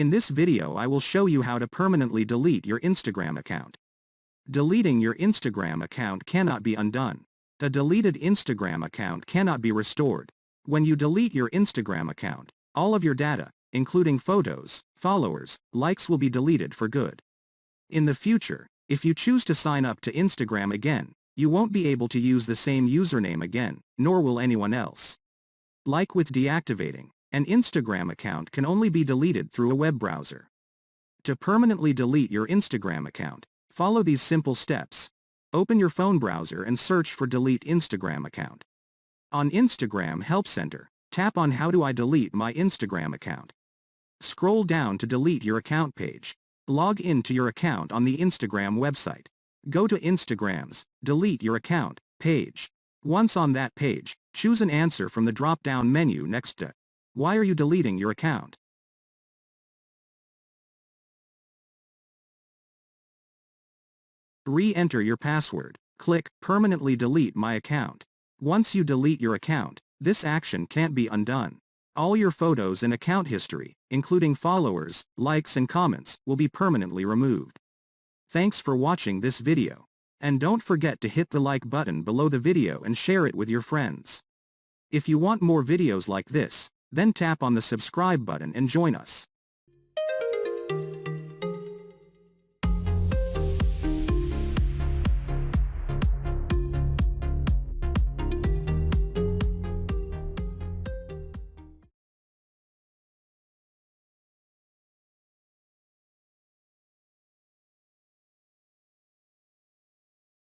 In this video I will show you how to permanently delete your Instagram account. Deleting your Instagram account cannot be undone. A deleted Instagram account cannot be restored. When you delete your Instagram account, all of your data, including photos, followers, likes will be deleted for good. In the future, if you choose to sign up to Instagram again, you won't be able to use the same username again, nor will anyone else. Like with deactivating, an Instagram account can only be deleted through a web browser. To permanently delete your Instagram account, follow these simple steps. Open your phone browser and search for Delete Instagram Account. On Instagram Help Center, tap on How do I delete my Instagram account? Scroll down to delete your account page. Log in to your account on the Instagram website. Go to Instagram's Delete Your Account page. Once on that page, choose an answer from the drop-down menu next to Why are you deleting your account? Re-enter your password. Click Permanently delete my account. Once you delete your account, this action can't be undone. All your photos and account history, including followers, likes and comments, will be permanently removed. Thanks for watching this video. And don't forget to hit the like button below the video and share it with your friends. If you want more videos like this, then tap on the subscribe button and join us.